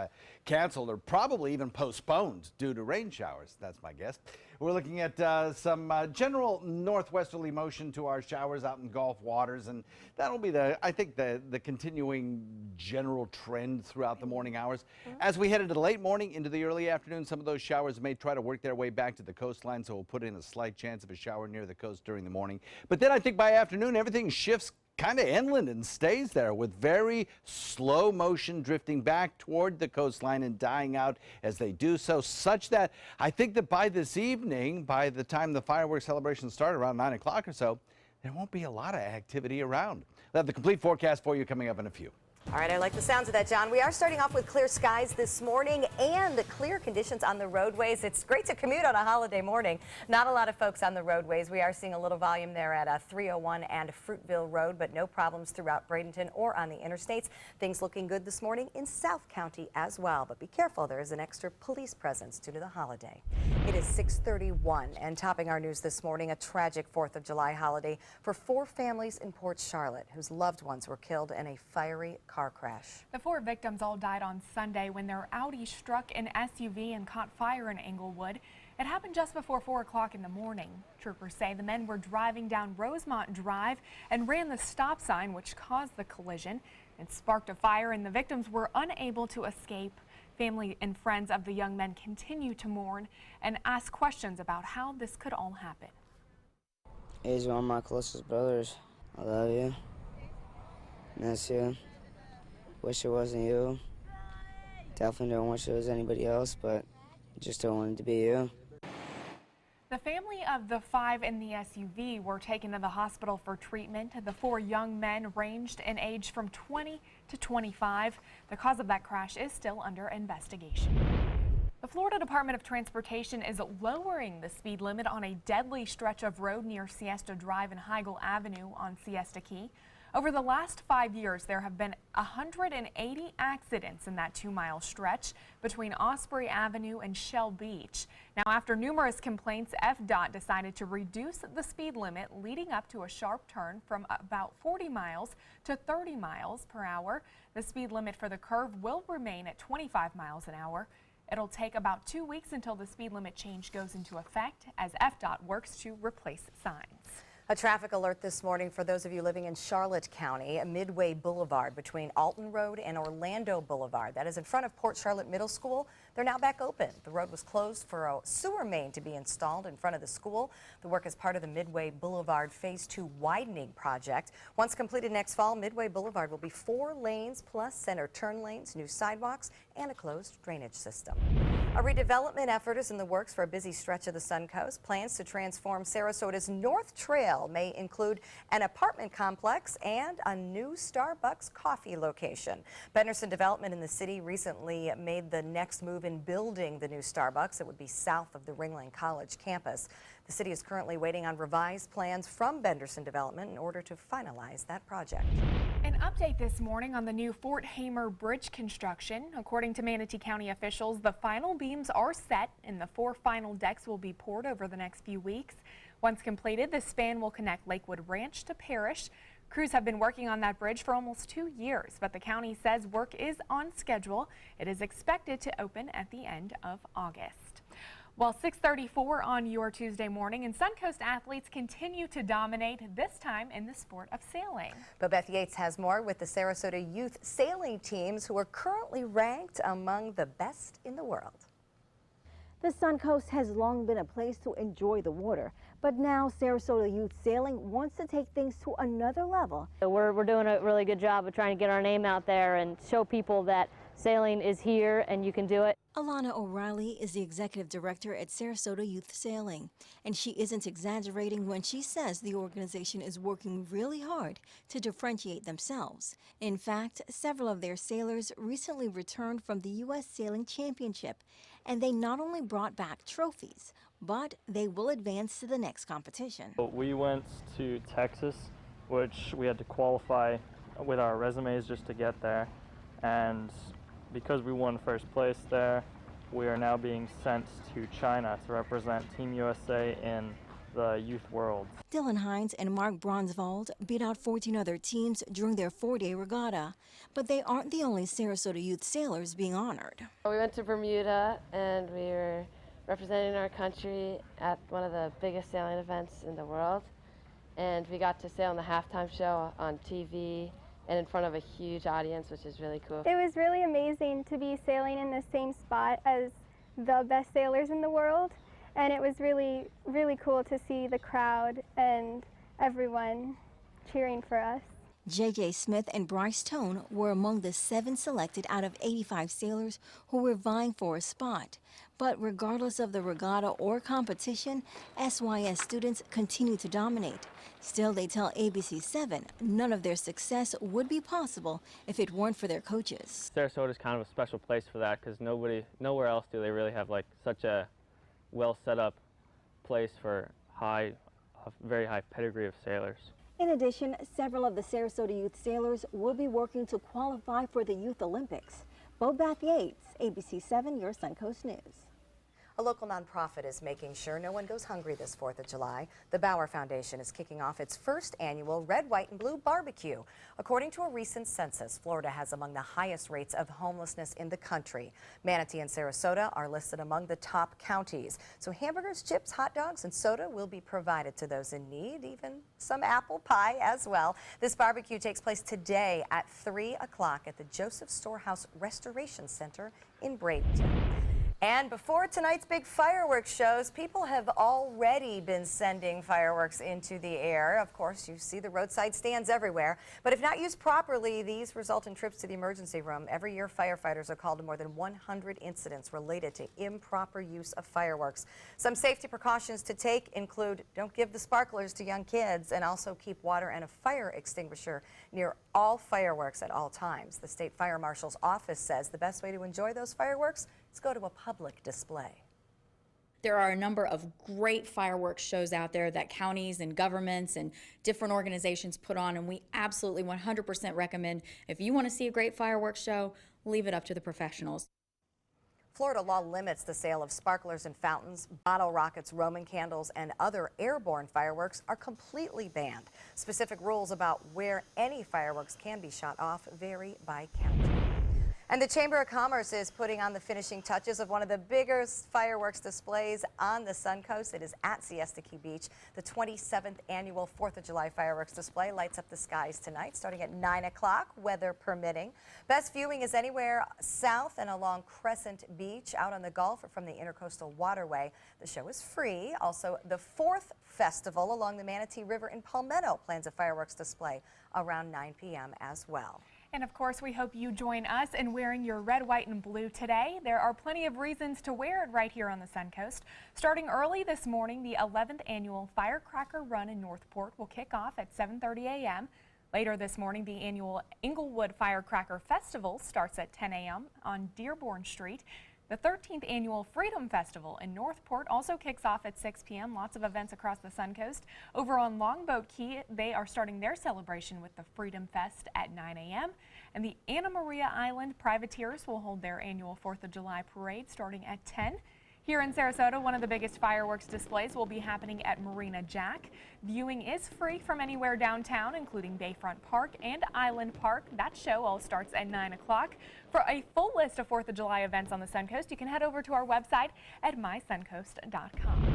canceled or probably even postponed due to rain showers. That's my guess. We're looking at some general northwesterly motion to our showers out in Gulf waters, and that'll be I think the continuing general trend throughout the morning hours. As we head into the late morning, into the early afternoon, some of those showers may try to work their way back to the coastline, so we'll put in a slight chance of a shower near the coast during the morning. But then I think by afternoon, everything shifts kind of inland and stays there with very slow motion drifting back toward the coastline and dying out as they do so, such that I think that by this evening, by the time the fireworks celebrations start around 9 o'clock or so, there won't be a lot of activity around. We'll have the complete forecast for you coming up in a few. All right, I like the sounds of that, John. We are starting off with clear skies this morning and clear conditions on the roadways. It's great to commute on a holiday morning. Not a lot of folks on the roadways. We are seeing a little volume there at 301 and Fruitville Road, but no problems throughout Bradenton or on the interstates. Things looking good this morning in South County as well. But be careful, there is an extra police presence due to the holiday. It is 6:31, and topping our news this morning, a tragic 4th of July holiday for 4 families in Port Charlotte whose loved ones were killed in a fiery car crash. The 4 victims all died on Sunday when their Audi struck an SUV and caught fire in Englewood. It happened just before 4 o'clock in the morning. Troopers say the men were driving down Rosemont Drive and ran the stop sign, which caused the collision. It sparked a fire and the victims were unable to escape. Family and friends of the young men continue to mourn and ask questions about how this could all happen. He's one of my closest brothers. I love you. Miss you. Wish it wasn't you. Definitely don't wish it was anybody else, but just don't want it to be you. The family of the 5 in the SUV were taken to the hospital for treatment. The 4 young men ranged in age from 20 to 25. The cause of that crash is still under investigation. The Florida Department of Transportation is lowering the speed limit on a deadly stretch of road near Siesta Drive and Heigl Avenue on Siesta Key. Over the last 5 years, there have been 180 accidents in that 2-mile stretch between Osprey Avenue and Shell Beach. Now, after numerous complaints, FDOT decided to reduce the speed limit leading up to a sharp turn from about 40 miles to 30 miles per hour. The speed limit for the curve will remain at 25 miles an hour. It'll take about 2 weeks until the speed limit change goes into effect as FDOT works to replace signs. A traffic alert this morning for those of you living in Charlotte County. Midway Boulevard between Alton Road and Orlando Boulevard. That is in front of Port Charlotte Middle School. They're now back open. The road was closed for a sewer main to be installed in front of the school. The work is part of the Midway Boulevard Phase 2 widening project. Once completed next fall, Midway Boulevard will be 4 lanes plus center turn lanes, new sidewalks, and a closed drainage system. A redevelopment effort is in the works for a busy stretch of the Suncoast. Plans to transform Sarasota's North Trail may include an apartment complex and a new Starbucks coffee location. Benderson Development in the city recently made the next move in building the new Starbucks. It would be south of the Ringling College campus. The city is currently waiting on revised plans from Benderson Development in order to finalize that project. An update this morning on the new Fort Hamer Bridge construction. According to Manatee County officials, the final beams are set and the 4 final decks will be poured over the next few weeks. Once completed, the span will connect Lakewood Ranch to Parrish. Crews have been working on that bridge for almost 2 years, but the county says work is on schedule. It is expected to open at the end of August. Well, 6:34 on your Tuesday morning, and Suncoast athletes continue to dominate, this time in the sport of sailing. But Beth Yates has more with the Sarasota youth sailing teams who are currently ranked among the best in the world. The Suncoast has long been a place to enjoy the water, but now Sarasota Youth Sailing wants to take things to another level. We're doing a really good job of trying to get our name out there and show people that sailing is here and you can do it. Alana O'Reilly is the executive director at Sarasota Youth Sailing, and she isn't exaggerating when she says the organization is working really hard to differentiate themselves. In fact, several of their sailors recently returned from the U.S. Sailing Championship, and they not only brought back trophies, but they will advance to the next competition. We went to Texas, which we had to qualify with our resumes just to get there, and because we won first place there, we are now being sent to China to represent Team USA in the Youth Worlds. Dylan Hines and Mark Bronsvold beat out 14 other teams during their 4-day regatta, but they aren't the only Sarasota youth sailors being honored. We went to Bermuda and we were representing our country at one of the biggest sailing events in the world, and we got to sail in the halftime show on TV and in front of a huge audience, which is really cool. It was really amazing to be sailing in the same spot as the best sailors in the world, and it was really, really cool to see the crowd and everyone cheering for us. J.J. Smith and Bryce Tone were among the 7 selected out of 85 sailors who were vying for a spot. But regardless of the regatta or competition, SYS students continue to dominate. Still, they tell ABC7 none of their success would be possible if it weren't for their coaches. Sarasota is kind of a special place for that because nowhere else do they really have like such a well set up place for a very high pedigree of sailors. In addition, several of the Sarasota youth sailors will be working to qualify for the Youth Olympics. Bo Bath Yates, ABC7, your Suncoast News. A local nonprofit is making sure no one goes hungry this 4th of July. The Bauer Foundation is kicking off its first annual Red, White, and Blue barbecue. According to a recent census, Florida has among the highest rates of homelessness in the country. Manatee and Sarasota are listed among the top counties. So hamburgers, chips, hot dogs, and soda will be provided to those in need, even some apple pie as well. This barbecue takes place today at 3 o'clock at the Joseph Storehouse Restoration Center in Bradenton. And before tonight's big fireworks shows, people have already been sending fireworks into the air. Of course, you see the roadside stands everywhere. But if not used properly, these result in trips to the emergency room. Every year, firefighters are called to more than 100 incidents related to improper use of fireworks. Some safety precautions to take include don't give the sparklers to young kids, and also keep water and a fire extinguisher near all fireworks at all times. The State Fire Marshal's office says the best way to enjoy those fireworks is go to a public display. There are a number of great fireworks shows out there that counties and governments and different organizations put on, and we absolutely 100% recommend if you want to see a great fireworks show, leave it up to the professionals. Florida law limits the sale of sparklers and fountains, bottle rockets, Roman candles, and other airborne fireworks are completely banned. Specific rules about where any fireworks can be shot off vary by county. And the Chamber of Commerce is putting on the finishing touches of one of the biggest fireworks displays on the Suncoast. It is at Siesta Key Beach. The 27th annual 4th of July fireworks display lights up the skies tonight, starting at 9 o'clock, weather permitting. Best viewing is anywhere south and along Crescent Beach, out on the Gulf or from the Intercoastal Waterway. The show is free. Also, the 4th Festival along the Manatee River in Palmetto plans a fireworks display around 9 p.m. as well. And of course, we hope you join us in wearing your red, white, and blue today. There are plenty of reasons to wear it right here on the Suncoast. Starting early this morning, the 11th annual Firecracker Run in Northport will kick off at 7:30 a.m. Later this morning, the annual Inglewood Firecracker Festival starts at 10 a.m. on Dearborn Street. The 13th annual Freedom Festival in Northport also kicks off at 6 p.m. Lots of events across the Suncoast. Over on Longboat Key, they are starting their celebration with the Freedom Fest at 9 a.m. And the Anna Maria Island Privateers will hold their annual 4th of July parade starting at 10. Here in Sarasota, one of the biggest fireworks displays will be happening at Marina Jack. Viewing is free from anywhere downtown, including Bayfront Park and Island Park. That show all starts at 9 o'clock. For a full list of 4th of July events on the Suncoast, you can head over to our website at mysuncoast.com.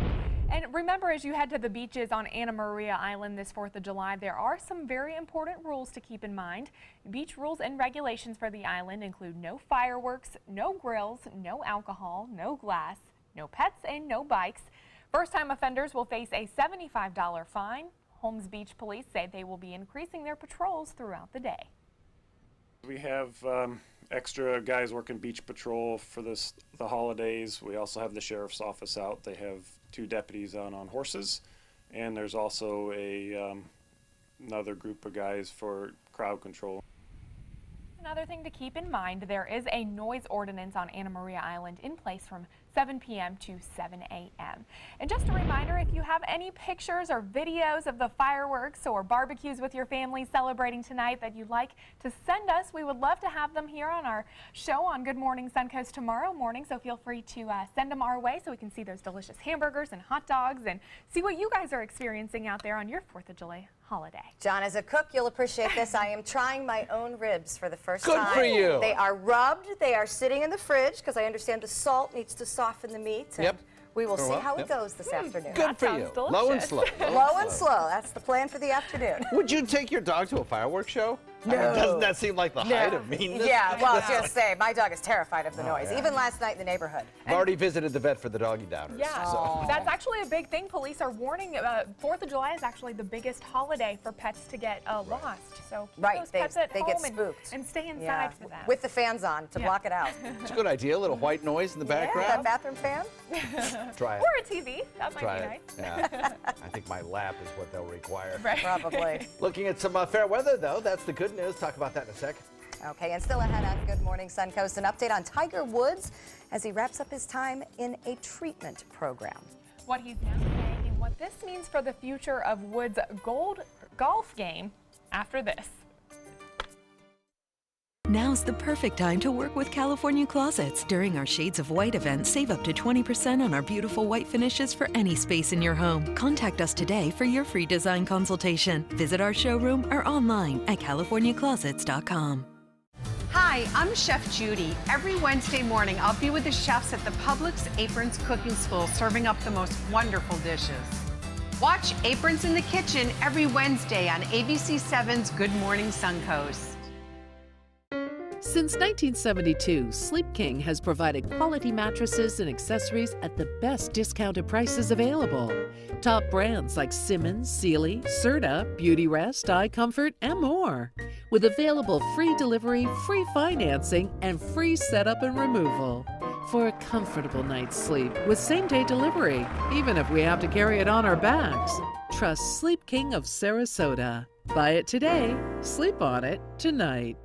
And remember, as you head to the beaches on Anna Maria Island this 4th of July, there are some very important rules to keep in mind. Beach rules and regulations for the island include no fireworks, no grills, no alcohol, no glass, no pets, and no bikes. First-time offenders will face a $75 fine. Holmes Beach Police say they will be increasing their patrols throughout the day. We have extra guys working beach patrol for the holidays. We also have the sheriff's office out. They have 2 deputies on horses, and there's also another group of guys for crowd control. Another thing to keep in mind, there is a noise ordinance on Anna Maria Island in place from 7 p.m. to 7 a.m. And just a reminder, if you have any pictures or videos of the fireworks or barbecues with your family celebrating tonight that you'd like to send us, we would love to have them here on our show on Good Morning Suncoast tomorrow morning. So feel free to send them our way so we can see those delicious hamburgers and hot dogs and see what you guys are experiencing out there on your 4th of July holiday. John, as a cook, you'll appreciate this. I am trying my own ribs for the first time. Good for you. They are rubbed. They are sitting in the fridge because I understand the salt needs to soften the meat. And we will see how it goes this afternoon. Good for you. Delicious. Low and slow. Low and slow. That's the plan for the afternoon. Would you take your dog to a fireworks show? No. I mean, doesn't that seem like the height of meanness? Yeah, well, I was going to say, my dog is terrified of the noise, yeah. even last night in the neighborhood. I've already visited the vet for the doggy downers. Yeah, so. that's actually a big thing. Police are warning 4th of July is actually the biggest holiday for pets to get lost. So keep those pets at they home get spooked. and stay inside for them. With the fans on to block it out. It's a good idea, a little white noise in the background. That bathroom fan. Try it. Or a TV. That might Try be it. nice. Yeah. I think my lap is what they'll require. Right. Probably. Looking at some fair weather, though. That's the good news. Talk about that in a second. Okay, and still ahead on Good Morning Suncoast, an update on Tiger Woods as he wraps up his time in a treatment program. What he's now saying and what this means for the future of Woods' golf game after this. Now's the perfect time to work with California Closets. During our Shades of White event, save up to 20% on our beautiful white finishes for any space in your home. Contact us today for your free design consultation. Visit our showroom or online at californiaclosets.com. Hi, I'm Chef Judy. Every Wednesday morning, I'll be with the chefs at the Publix Aprons Cooking School serving up the most wonderful dishes. Watch Aprons in the Kitchen every Wednesday on ABC7's Good Morning Suncoast. Since 1972, Sleep King has provided quality mattresses and accessories at the best discounted prices available. Top brands like Simmons, Sealy, Serta, Beautyrest, iComfort, and more. With available free delivery, free financing, and free setup and removal. For a comfortable night's sleep with same-day delivery, even if we have to carry it on our backs. Trust Sleep King of Sarasota. Buy it today, sleep on it tonight.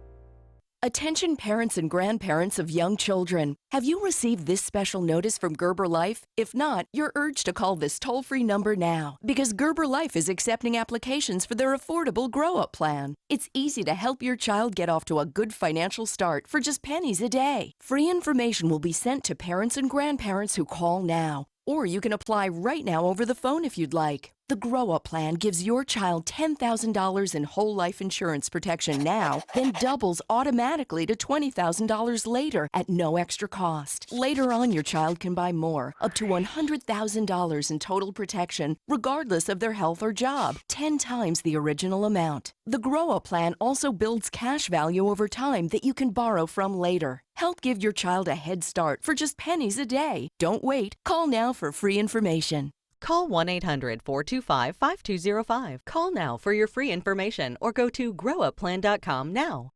Attention parents and grandparents of young children. Have you received this special notice from Gerber Life? If not, you're urged to call this toll-free number now because Gerber Life is accepting applications for their affordable grow-up plan. It's easy to help your child get off to a good financial start for just pennies a day. Free information will be sent to parents and grandparents who call now. Or you can apply right now over the phone if you'd like. The Grow Up Plan gives your child $10,000 in whole life insurance protection now, then doubles automatically to $20,000 later at no extra cost. Later on, your child can buy more, up to $100,000 in total protection, regardless of their health or job, 10 times the original amount. The Grow Up Plan also builds cash value over time that you can borrow from later. Help give your child a head start for just pennies a day. Don't wait. Call now for free information. Call 1-800-425-5205. Call now for your free information or go to growupplan.com now.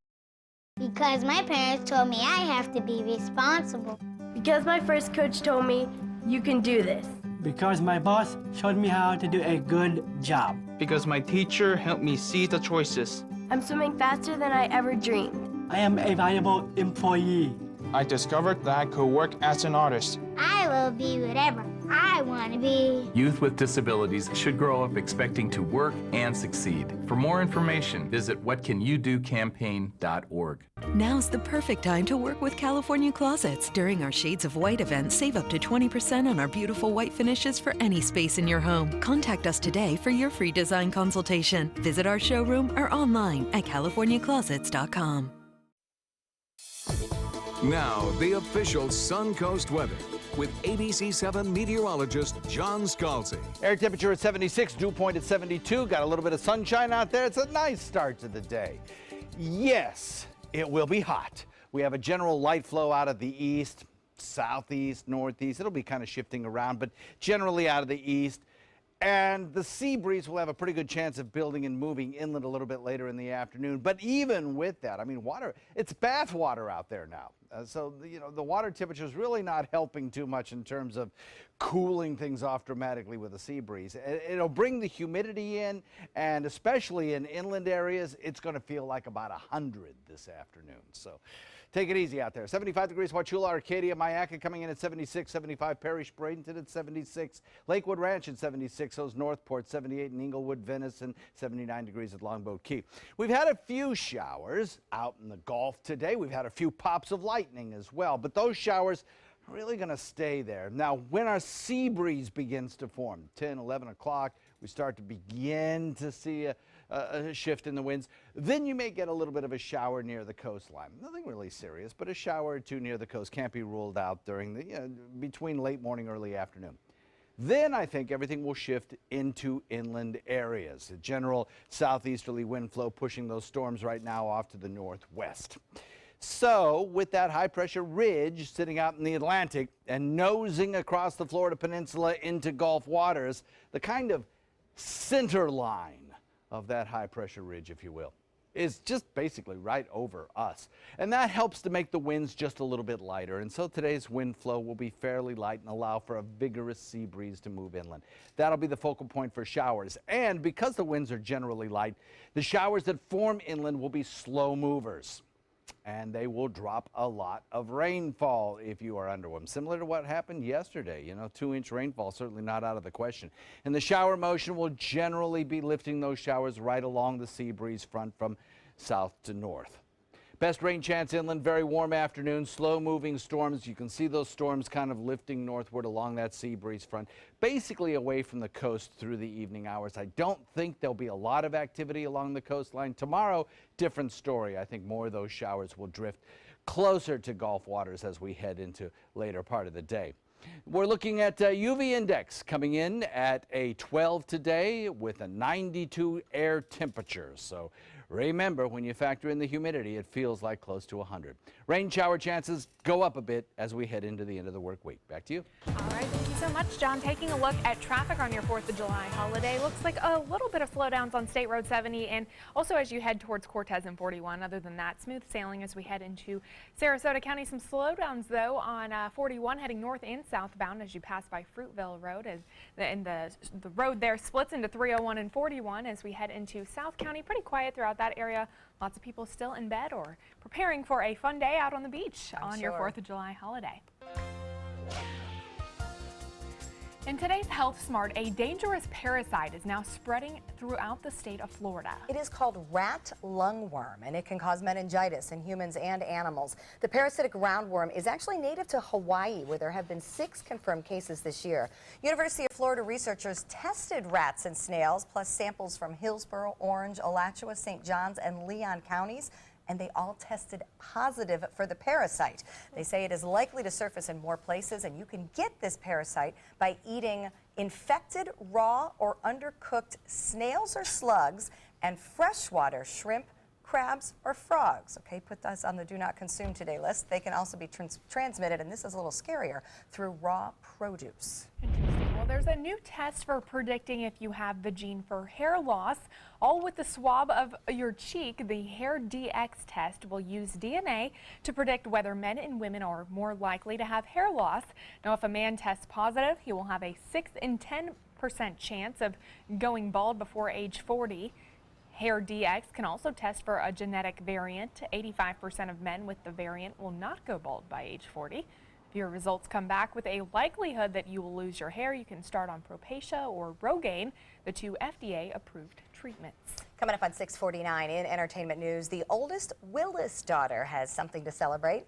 Because my parents told me I have to be responsible. Because my first coach told me, you can do this. Because my boss showed me how to do a good job. Because my teacher helped me see the choices. I'm swimming faster than I ever dreamed. I am a valuable employee. I discovered that I could work as an artist. I will be whatever I want to be. Youth with disabilities should grow up expecting to work and succeed. For more information, visit whatcanyoudocampaign.org. Now's the perfect time to work with California Closets. During our Shades of White event, save up to 20% on our beautiful white finishes for any space in your home. Contact us today for your free design consultation. Visit our showroom or online at californiaclosets.com. Now, the official Suncoast weather with ABC7 meteorologist John Scalzi. Air temperature at 76, dew point at 72. Got a little bit of sunshine out there. It's a nice start to the day. Yes, it will be hot. We have a general light flow out of the east, southeast, northeast. It'll be kind of shifting around, but generally out of the east. And the sea breeze will have a pretty good chance of building and moving inland a little bit later in the afternoon. But even with that, I mean, water, it's bath water out there now. So, you know, the water temperature is really not helping too much in terms of cooling things off dramatically with a sea breeze. It'll bring the humidity in, and especially in inland areas, it's going to feel like about 100 this afternoon. So take it easy out there. 75 degrees, Wauchula, Arcadia, Mayaca coming in at 76, 75 Parrish, Bradenton at 76, Lakewood Ranch at 76, those Northport 78, and Inglewood, Venice, and 79 degrees at Longboat Key. We've had a few showers out in the Gulf today. We've had a few pops of lightning as well, but those showers are really going to stay there. Now, when our sea breeze begins to form, 10, 11 o'clock, we start to begin to see a shift in the winds. Then you may get a little bit of a shower near the coastline. Nothing really serious, but a shower or two near the coast can't be ruled out during the between late morning, early afternoon. Then I think everything will shift into inland areas. A general southeasterly wind flow pushing those storms right now off to the northwest. So with that high pressure ridge sitting out in the Atlantic and nosing across the Florida Peninsula into Gulf waters, the kind of center line of that high pressure ridge, if you will, is just basically right over us. And that helps to make the winds just a little bit lighter. And so today's wind flow will be fairly light and allow for a vigorous sea breeze to move inland. That'll be the focal point for showers. And because the winds are generally light, the showers that form inland will be slow movers. And they will drop a lot of rainfall if you are under them. Similar to what happened yesterday, 2-inch rainfall, certainly not out of the question. And the shower motion will generally be lifting those showers right along the sea breeze front from south to north. Best rain chance inland, very warm afternoon, slow moving storms. You can see those storms kind of lifting northward along that sea breeze front, basically away from the coast through the evening hours. I don't think there'll be a lot of activity along the coastline. Tomorrow, different story. I think more of those showers will drift closer to Gulf waters as we head into later part of the day. We're looking at UV index coming in at a 12 today with a 92 air temperature. So remember, when you factor in the humidity, it feels like close to 100. Rain shower chances go up a bit as we head into the end of the work week. Back to you. All right, thank you so much, John. Taking a look at traffic on your 4th of July holiday, looks like a little bit of slowdowns on State Road 70 and also as you head towards Cortez and 41. Other than that, smooth sailing as we head into Sarasota County. Some slowdowns, though, on 41 heading north and southbound as you pass by Fruitville Road. And the road there splits into 301 and 41 as we head into South County. Pretty quiet throughout that area. Lots of people still in bed or preparing for a fun day out on the beach on your 4th of July holiday. In today's Health Smart, a dangerous parasite is now spreading throughout the state of Florida. It is called rat lungworm, and it can cause meningitis in humans and animals. The parasitic roundworm is actually native to Hawaii, where there have been 6 confirmed cases this year. University of Florida researchers tested rats and snails, plus samples from Hillsborough, Orange, Alachua, St. Johns, and Leon counties, and they all tested positive for the parasite. They say it is likely to surface in more places, and you can get this parasite by eating infected, raw, or undercooked snails or slugs and freshwater shrimp, crabs, or frogs. Okay, put those on the do not consume today list. They can also be transmitted, and this is a little scarier, through raw produce. Interesting. Well, there's a new test for predicting if you have the gene for hair loss. All with the swab of your cheek, the Hair DX test will use DNA to predict whether men and women are more likely to have hair loss. Now, if a man tests positive, he will have a 6 in 10% chance of going bald before age 40. Hair DX can also test for a genetic variant. 85% of men with the variant will not go bald by age 40. If your results come back with a likelihood that you will lose your hair, you can start on Propecia or Rogaine, the 2 FDA-approved treatments. Coming up on 6:49 in entertainment news, the oldest Willis daughter has something to celebrate.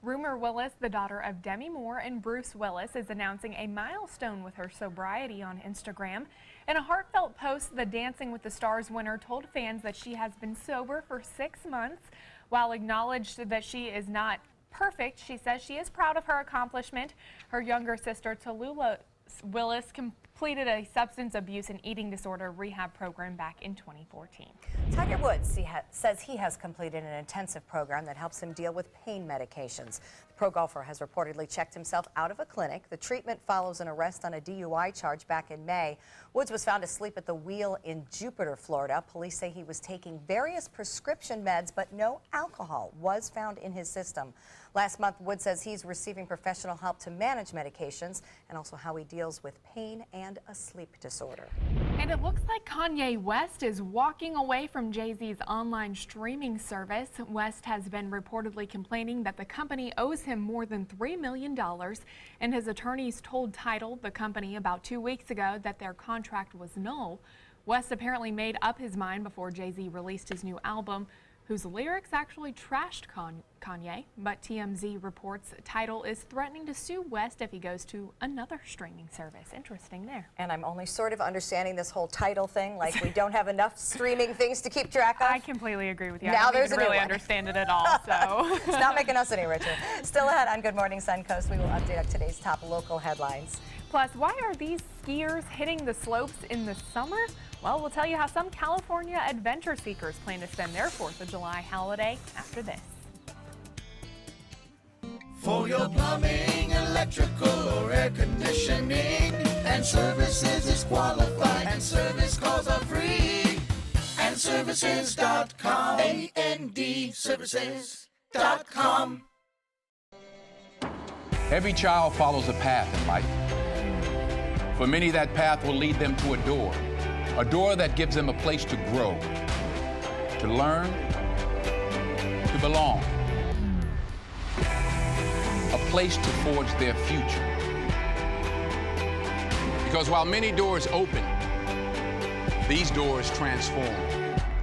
Rumor Willis, the daughter of Demi Moore and Bruce Willis, is announcing a milestone with her sobriety on Instagram. In a heartfelt post, the Dancing with the Stars winner told fans that she has been sober for 6 months. While acknowledged that she is not perfect, she says she is proud of her accomplishment. Her younger sister, Tallulah Willis, completed a substance abuse and eating disorder rehab program back in 2014. Tiger Woods says he has completed an intensive program that helps him deal with pain medications. The pro golfer has reportedly checked himself out of a clinic. The treatment follows an arrest on a DUI charge back in May. Woods was found asleep at the wheel in Jupiter, Florida. Police say he was taking various prescription meds, but no alcohol was found in his system. Last month, Woods says he's receiving professional help to manage medications and also how he deals with pain and a sleep disorder. And it looks like Kanye West is walking away from Jay-Z's online streaming service. West has been reportedly complaining that the company owes him more than $3 million, and his attorneys told Tidal, the company, about 2 weeks ago that their contract was null. West apparently made up his mind before Jay-Z released his new album, whose lyrics actually trashed Kanye, but TMZ reports Tidal is threatening to sue West if he goes to another streaming service. Interesting there. And I'm only sort of understanding this whole Tidal thing, like we don't have enough streaming things to keep track of. I completely agree with you. Now I don't there's even a new really one. understand it at all, so. It's not making us any richer. Still ahead on Good Morning Suncoast, we will update on today's top local headlines. Plus, why are these skiers hitting the slopes in the summer? Well, we'll tell you how some California adventure seekers plan to spend their 4th of July holiday after this. For your plumbing, electrical, or air conditioning, and services is qualified, and service calls are free. And services.com, ANDservices.com. Every child follows a path in life. For many, that path will lead them to a door that gives them a place to grow, to learn, to belong, a place to forge their future. Because while many doors open, these doors transform.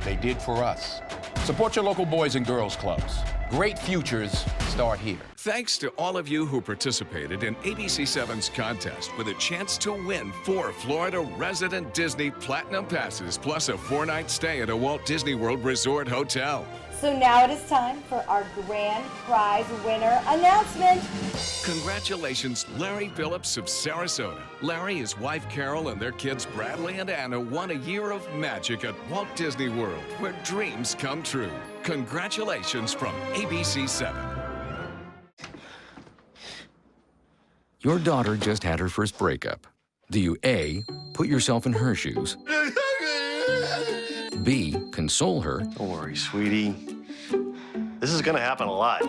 They did for us. Support your local Boys and Girls Clubs. Great futures start here. Thanks to all of you who participated in ABC7's contest with a chance to win 4 Florida resident Disney Platinum Passes plus a 4-night stay at a Walt Disney World Resort Hotel. So now it is time for our grand prize winner announcement. Congratulations, Larry Phillips of Sarasota. Larry, his wife Carol, and their kids Bradley and Anna won a year of magic at Walt Disney World, where dreams come true. Congratulations from ABC7. Your daughter just had her first breakup. Do you A, put yourself in her shoes? B, console her? Don't worry, sweetie. This is gonna happen a lot.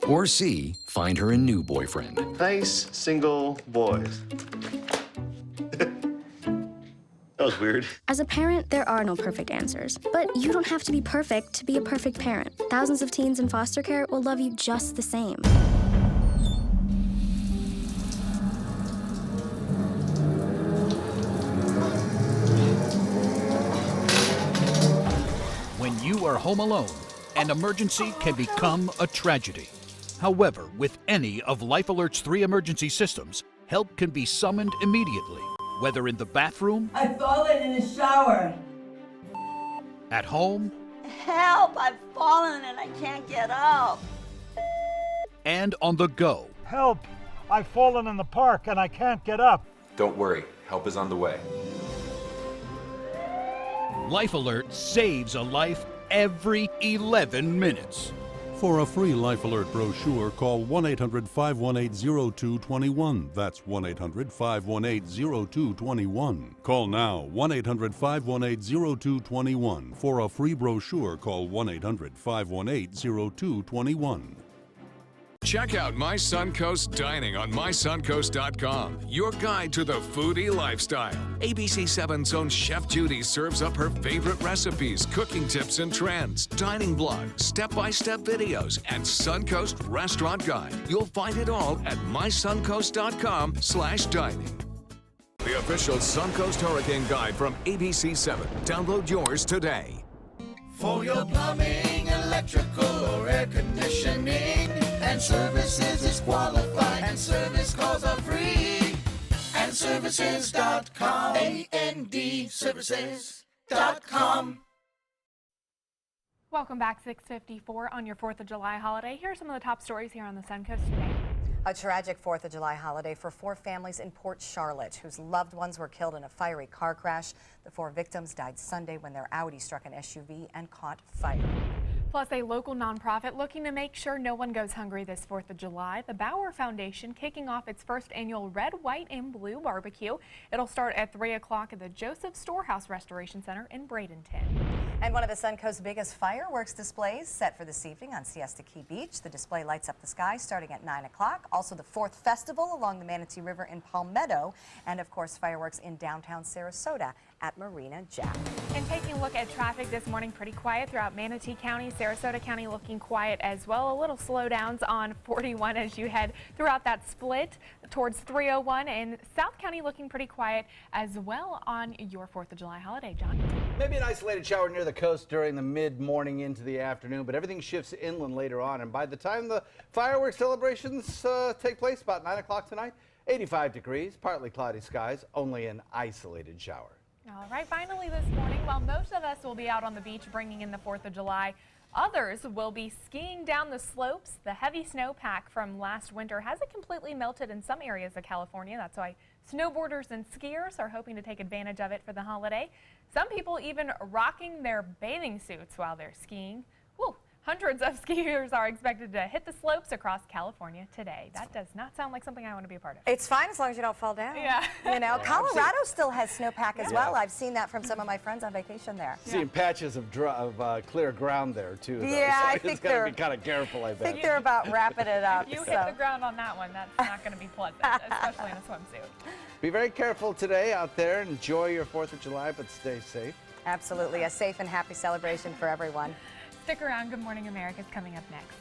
Or C, find her a new boyfriend? Nice, single boys. That was weird. As a parent, there are no perfect answers. But you don't have to be perfect to be a perfect parent. Thousands of teens in foster care will love you just the same. When you are home alone, an emergency can become a tragedy. However, with any of Life Alert's 3 emergency systems, help can be summoned immediately, whether in the bathroom, I've fallen in the shower. at home, Help! I've fallen and I can't get up. and on the go. Help! I've fallen in the park and I can't get up. Don't worry, help is on the way. Life Alert saves a life every 11 minutes. For a free Life Alert brochure, call 1-800-518-0221. That's 1-800-518-0221. Call now, 1-800-518-0221. For a free brochure, call 1-800-518-0221. Check out My Suncoast Dining on mysuncoast.com, your guide to the foodie lifestyle. ABC7's own Chef Judy serves up her favorite recipes, cooking tips and trends, dining blogs, step-by-step videos, and Suncoast Restaurant Guide. You'll find it all at mysuncoast.com/dining. The official Suncoast Hurricane Guide from ABC7. Download yours today. For your plumbing, electrical, or air conditioning, and services is qualified, and service calls are free. And services.com, ANDservices.com. Welcome back, 6:54 on your 4th of July holiday. Here are some of the top stories here on the Suncoast today. A tragic 4th of July holiday for 4 families in Port Charlotte whose loved ones were killed in a fiery car crash. The 4 victims died Sunday when their Audi struck an SUV and caught fire. Plus, a local nonprofit looking to make sure no one goes hungry this 4th of July. The Bauer Foundation kicking off its first annual Red, White, and Blue barbecue. It'll start at 3 o'clock at the Joseph Storehouse Restoration Center in Bradenton. And one of the Suncoast's biggest fireworks displays set for this evening on Siesta Key Beach. The display lights up the sky starting at 9 o'clock. Also the 4th Festival along the Manatee River in Palmetto. And of course fireworks in downtown Sarasota at Marina Jack. And taking a look at traffic this morning, pretty quiet throughout Manatee County. Sarasota County looking quiet as well. A little slowdowns on 41 as you head throughout that split towards 301. And South County looking pretty quiet as well on your 4th of July holiday, John. Maybe an isolated shower near the coast during the mid-morning into the afternoon, but everything shifts inland later on. And by the time the fireworks celebrations take place, about 9 o'clock tonight, 85 degrees, partly cloudy skies, only an isolated shower. All right, finally this morning, while most of us will be out on the beach bringing in the 4th of July, others will be skiing down the slopes. The heavy snowpack from last winter hasn't completely melted in some areas of California. That's why snowboarders and skiers are hoping to take advantage of it for the holiday. Some people even rocking their bathing suits while they're skiing. Woo. Hundreds of skiers are expected to hit the slopes across California today. That does not sound like something I want to be a part of. It's fine as long as you don't fall down. Yeah. You know, Colorado still has snowpack as well. I've seen that from some of my friends on vacation there. Seeing patches of clear ground there too. Yeah, so I think they're be kind of careful. I bet. think they're about wrapping it up. If you hit the ground on that one, that's not going to be pleasant, especially in a swimsuit. Be very careful today out there. Enjoy your 4th of July, but stay safe. Absolutely, a safe and happy celebration for everyone. Stick around. Good Morning America is coming up next.